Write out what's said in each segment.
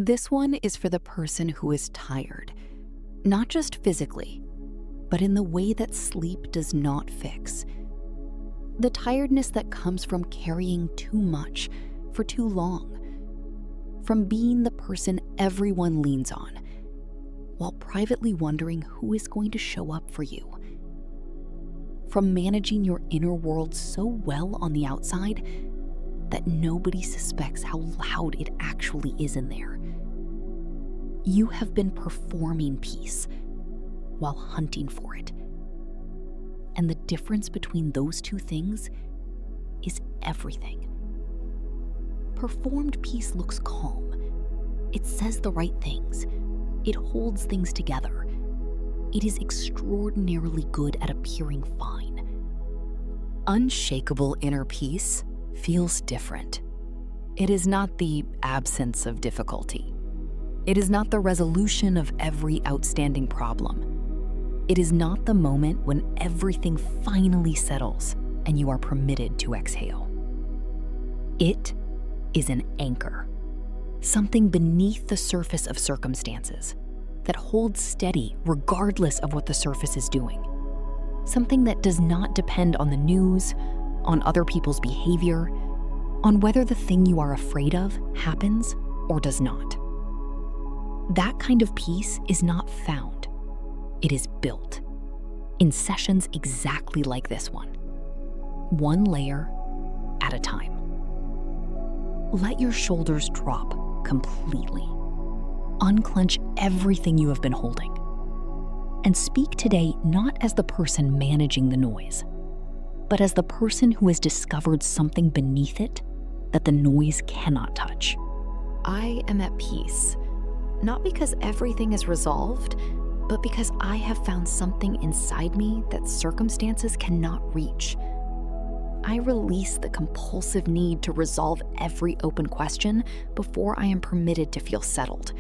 This one is for the person who is tired, not just physically, but in the way that sleep does not fix. The tiredness that comes from carrying too much for too long, from being the person everyone leans on, while privately wondering who is going to show up for you. From managing your inner world so well on the outside that nobody suspects how loud it actually is in there. You have been performing peace while hunting for it. And the difference between those two things is everything. Performed peace looks calm. It says the right things. It holds things together. It is extraordinarily good at appearing fine. Unshakable inner peace feels different. It is not the absence of difficulty. It is not the resolution of every outstanding problem. It is not the moment when everything finally settles and you are permitted to exhale. It is an anchor, something beneath the surface of circumstances that holds steady regardless of what the surface is doing. Something that does not depend on the news, on other people's behavior, on whether the thing you are afraid of happens or does not. That kind of peace is not found. It is built in sessions exactly like this one, one layer at a time. Let your shoulders drop completely. Unclench everything you have been holding. And speak today not as the person managing the noise, but as the person who has discovered something beneath it that the noise cannot touch. I am at peace, not because everything is resolved, but because I have found something inside me that circumstances cannot reach. I release the compulsive need to resolve every open question before I am permitted to feel settled.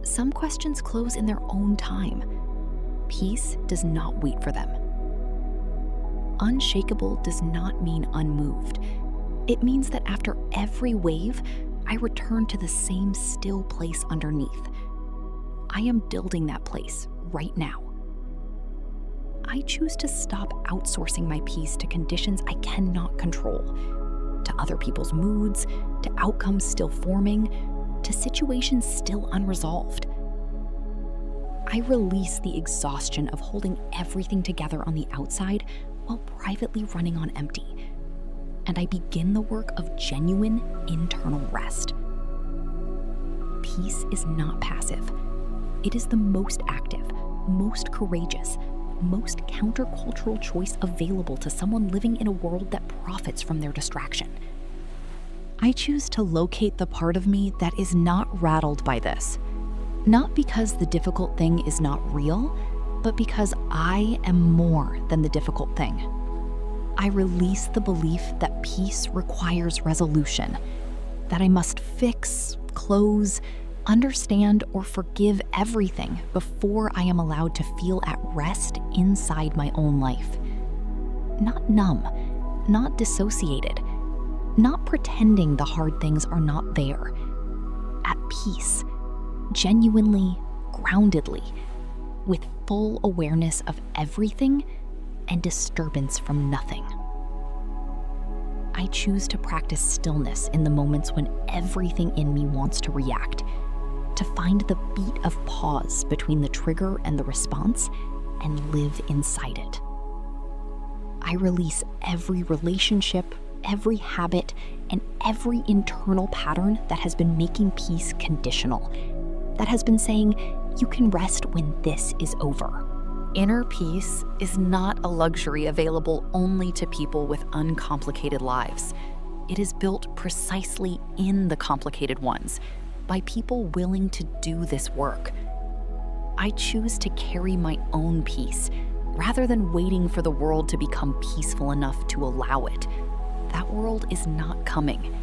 Some questions close in their own time. Peace does not wait for them. Unshakable does not mean unmoved. It means that after every wave, I return to the same still place underneath. I am building that place right now. I choose to stop outsourcing my peace to conditions I cannot control, to other people's moods, to outcomes still forming, to situations still unresolved. I release the exhaustion of holding everything together on the outside while privately running on empty, and I begin the work of genuine internal rest. Peace is not passive. It is the most active, most courageous, most countercultural choice available to someone living in a world that profits from their distraction. I choose to locate the part of me that is not rattled by this, not because the difficult thing is not real, but because I am more than the difficult thing. I release the belief that peace requires resolution, that I must fix, close, understand, or forgive everything before I am allowed to feel at rest inside my own life. Not numb, not dissociated, not pretending the hard things are not there. At peace, genuinely, groundedly, with full awareness of everything and disturbance from nothing. I choose to practice stillness in the moments when everything in me wants to react, to find the beat of pause between the trigger and the response and live inside it. I release every relationship, every habit, and every internal pattern that has been making peace conditional, that has been saying, you can rest when this is over. Inner peace is not a luxury available only to people with uncomplicated lives. It is built precisely in the complicated ones, by people willing to do this work. I choose to carry my own peace rather than waiting for the world to become peaceful enough to allow it. That world is not coming.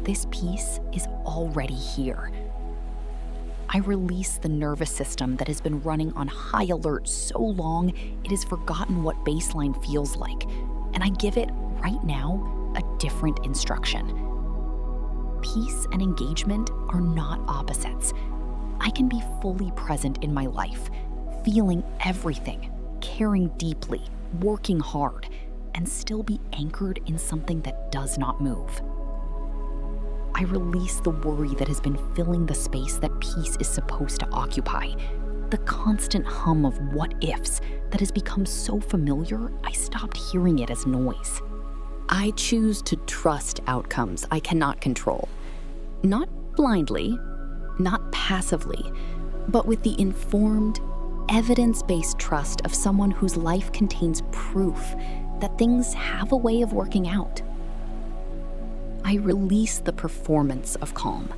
This peace is already here. I release the nervous system that has been running on high alert so long it has forgotten what baseline feels like, and I give it, right now, a different instruction. peace and engagement are not opposites. I can be fully present in my life, feeling everything, caring deeply, working hard, and still be anchored in something that does not move. I release the worry that has been filling the space that peace is supposed to occupy. The constant hum of what-ifs that has become so familiar, I stopped hearing it as noise. I choose to trust outcomes I cannot control. Not blindly, not passively, but with the informed, evidence-based trust of someone whose life contains proof that things have a way of working out. I release the performance of calm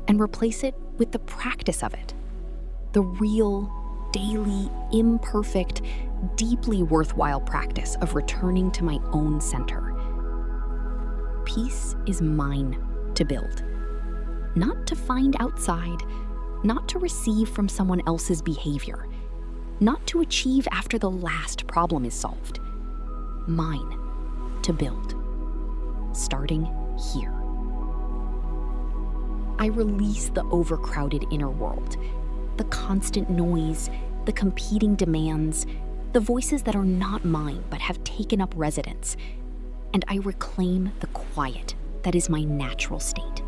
and replace it with the practice of it. The real, daily, imperfect, deeply worthwhile practice of returning to my own center. Peace is mine to build, not to find outside, not to receive from someone else's behavior, not to achieve after the last problem is solved. Mine to build, starting here. I release the overcrowded inner world, the constant noise, the competing demands, the voices that are not mine but have taken up residence, and I reclaim the quiet that is my natural state.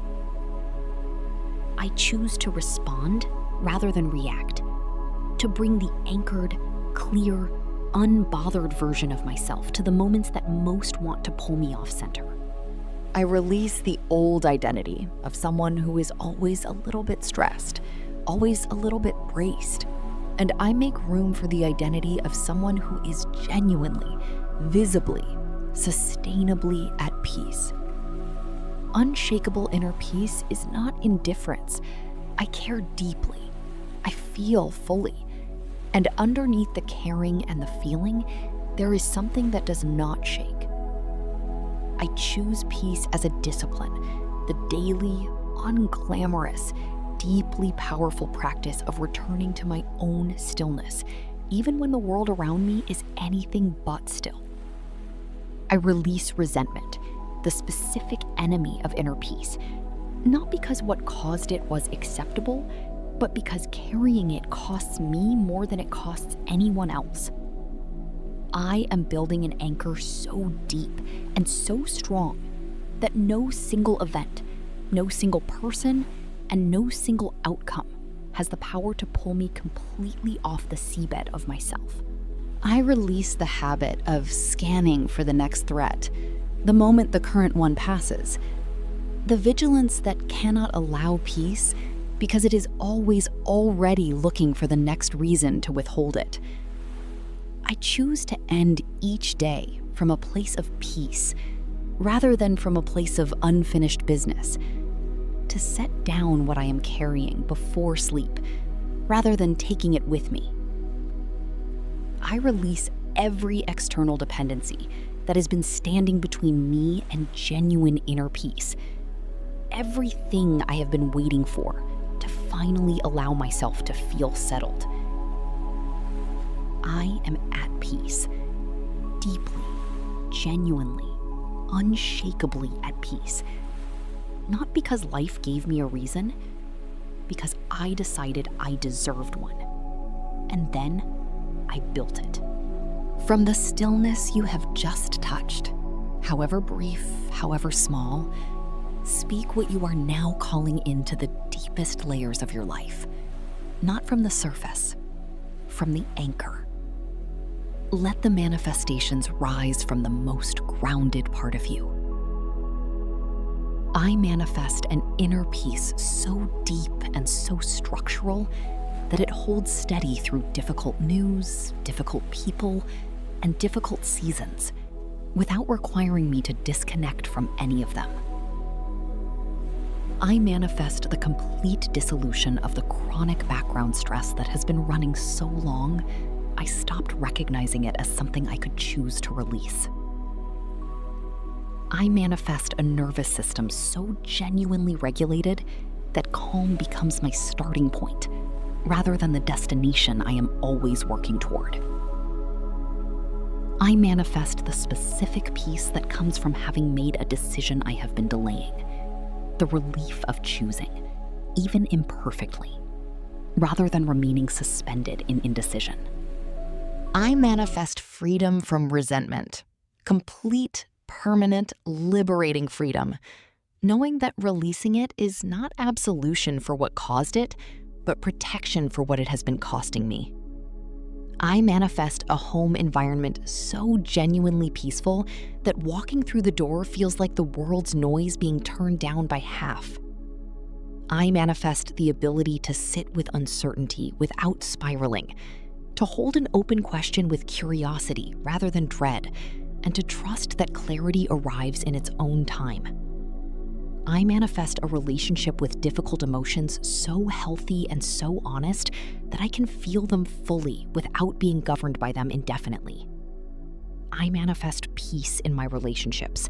I choose to respond rather than react, to bring the anchored, clear, unbothered version of myself to the moments that most want to pull me off center. I release the old identity of someone who is always a little bit stressed, always a little bit braced, and I make room for the identity of someone who is genuinely, visibly, sustainably at peace. Unshakable inner peace is not indifference. I care deeply. I feel fully. And underneath the caring and the feeling, there is something that does not shake. I choose peace as a discipline, the daily, unglamorous, deeply powerful practice of returning to my own stillness, even when the world around me is anything but still. I release resentment, the specific enemy of inner peace, not because what caused it was acceptable, but because carrying it costs me more than it costs anyone else. I am building an anchor so deep and so strong that no single event, no single person, and no single outcome has the power to pull me completely off the seabed of myself. I release the habit of scanning for the next threat, the moment the current one passes. The vigilance that cannot allow peace because it is always already looking for the next reason to withhold it. I choose to end each day from a place of peace rather than from a place of unfinished business, to set down what I am carrying before sleep rather than taking it with me. I release every external dependency that has been standing between me and genuine inner peace, everything I have been waiting for to finally allow myself to feel settled. I am at peace, deeply, genuinely, unshakably at peace. Not because life gave me a reason, because I decided I deserved one. And then I built it. From the stillness you have just touched, however brief, however small, speak what you are now calling into the deepest layers of your life. Not from the surface, from the anchor. Let the manifestations rise from the most grounded part of you. I manifest an inner peace so deep and so structural that it holds steady through difficult news, difficult people, and difficult seasons, without requiring me to disconnect from any of them. I manifest the complete dissolution of the chronic background stress that has been running so long, I stopped recognizing it as something I could choose to release. I manifest a nervous system so genuinely regulated that calm becomes my starting point, rather than the destination I am always working toward. I manifest the specific peace that comes from having made a decision I have been delaying, the relief of choosing, even imperfectly, rather than remaining suspended in indecision. I manifest freedom from resentment, complete, permanent, liberating freedom, knowing that releasing it is not absolution for what caused it, but protection for what it has been costing me. I manifest a home environment so genuinely peaceful that walking through the door feels like the world's noise being turned down by half. I manifest the ability to sit with uncertainty without spiraling, to hold an open question with curiosity rather than dread, and to trust that clarity arrives in its own time. I manifest a relationship with difficult emotions so healthy and so honest that I can feel them fully without being governed by them indefinitely. I manifest peace in my relationships,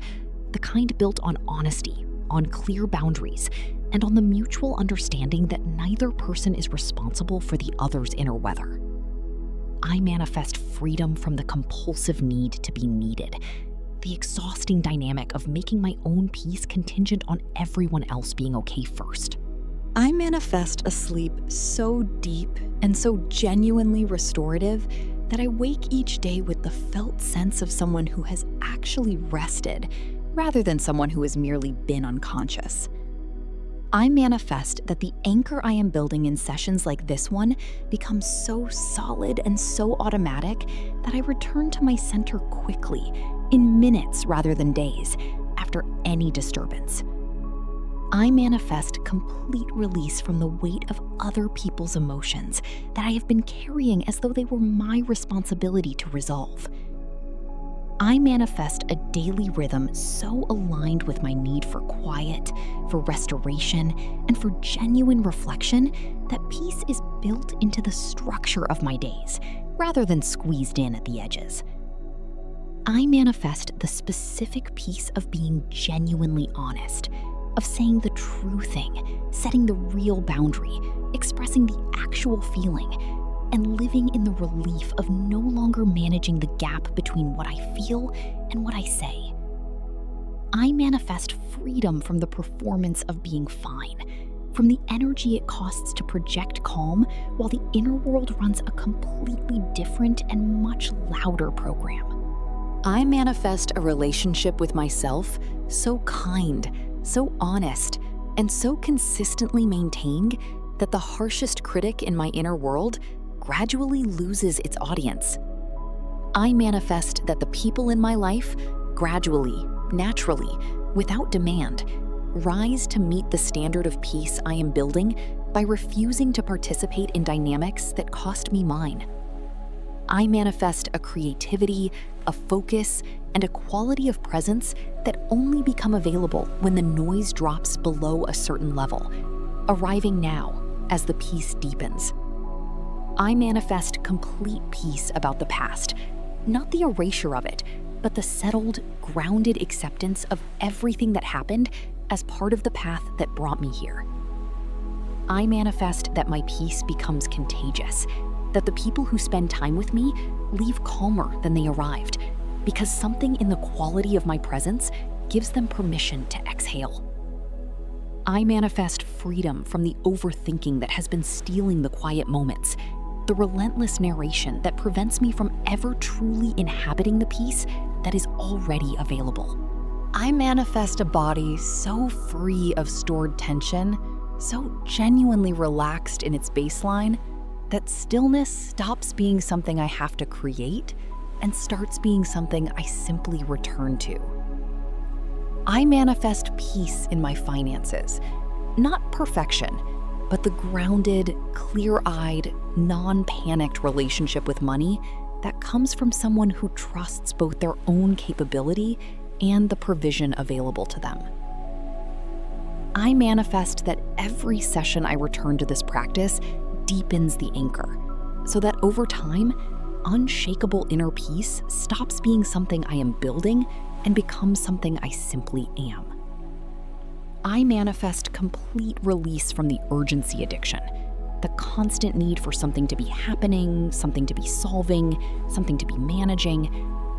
the kind built on honesty, on clear boundaries, and on the mutual understanding that neither person is responsible for the other's inner weather. I manifest freedom from the compulsive need to be needed, the exhausting dynamic of making my own peace contingent on everyone else being okay first. I manifest a sleep so deep and so genuinely restorative that I wake each day with the felt sense of someone who has actually rested, rather than someone who has merely been unconscious. I manifest that the anchor I am building in sessions like this one becomes so solid and so automatic that I return to my center quickly, in minutes rather than days, after any disturbance. I manifest complete release from the weight of other people's emotions that I have been carrying as though they were my responsibility to resolve. I manifest a daily rhythm so aligned with my need for quiet, for restoration, and for genuine reflection that peace is built into the structure of my days, rather than squeezed in at the edges. I manifest the specific peace of being genuinely honest, of saying the true thing, setting the real boundary, expressing the actual feeling, and living in the relief of no longer managing the gap between what I feel and what I say. I manifest freedom from the performance of being fine, from the energy it costs to project calm while the inner world runs a completely different and much louder program. I manifest a relationship with myself so kind, so honest, and so consistently maintained that the harshest critic in my inner world gradually loses its audience. I manifest that the people in my life gradually, naturally, without demand, rise to meet the standard of peace I am building by refusing to participate in dynamics that cost me mine. I manifest a creativity, a focus, and a quality of presence that only become available when the noise drops below a certain level, arriving now as the peace deepens. I manifest complete peace about the past, not the erasure of it, but the settled, grounded acceptance of everything that happened as part of the path that brought me here. I manifest that my peace becomes contagious, that the people who spend time with me leave calmer than they arrived, because something in the quality of my presence gives them permission to exhale. I manifest freedom from the overthinking that has been stealing the quiet moments, the relentless narration that prevents me from ever truly inhabiting the peace that is already available. I manifest a body so free of stored tension, so genuinely relaxed in its baseline, that stillness stops being something I have to create and starts being something I simply return to. I manifest peace in my finances, not perfection, but the grounded, clear-eyed, non-panicked relationship with money that comes from someone who trusts both their own capability and the provision available to them. I manifest that every session I return to this practice deepens the anchor, so that over time, unshakable inner peace stops being something I am building and becomes something I simply am. I manifest complete release from the urgency addiction, the constant need for something to be happening, something to be solving, something to be managing,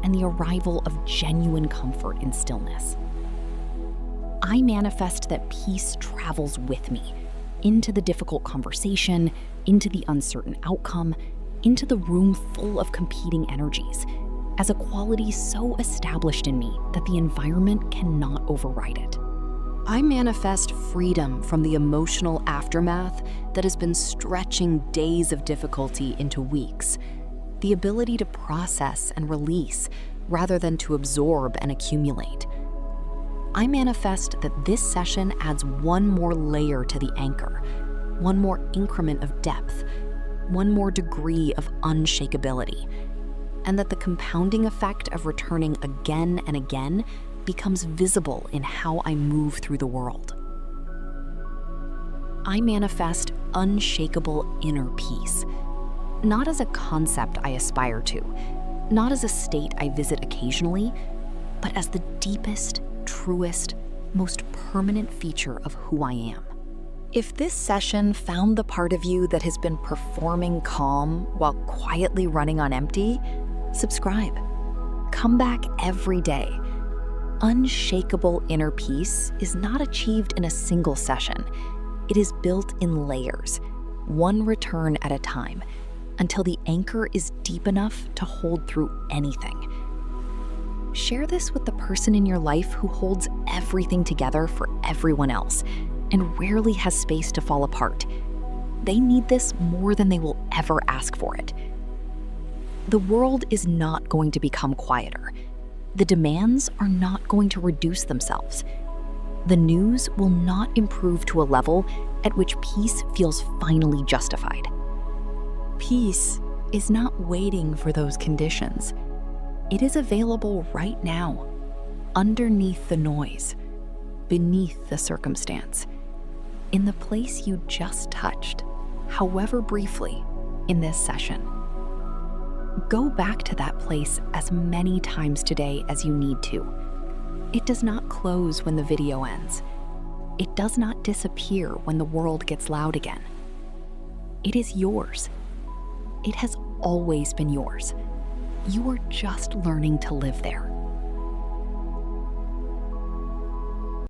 and the arrival of genuine comfort in stillness. I manifest that peace travels with me into the difficult conversation, into the uncertain outcome, into the room full of competing energies, as a quality so established in me that the environment cannot override it. I manifest freedom from the emotional aftermath that has been stretching days of difficulty into weeks, the ability to process and release rather than to absorb and accumulate. I manifest that this session adds one more layer to the anchor, one more increment of depth, one more degree of unshakability, and that the compounding effect of returning again and again becomes visible in how I move through the world. I manifest unshakable inner peace, not as a concept I aspire to, not as a state I visit occasionally, but as the deepest, truest, most permanent feature of who I am. If this session found the part of you that has been performing calm while quietly running on empty, subscribe. Come back every day. Unshakable inner peace is not achieved in a single session. It is built in layers, one return at a time, until the anchor is deep enough to hold through anything. Share this with the person in your life who holds everything together for everyone else and rarely has space to fall apart. They need this more than they will ever ask for it. The world is not going to become quieter. The demands are not going to reduce themselves. The news will not improve to a level at which peace feels finally justified. Peace is not waiting for those conditions. It is available right now, underneath the noise, beneath the circumstance, in the place you just touched, however briefly, in this session. Go back to that place as many times today as you need to. It does not close when the video ends. It does not disappear when the world gets loud again. It is yours. It has always been yours. You are just learning to live there.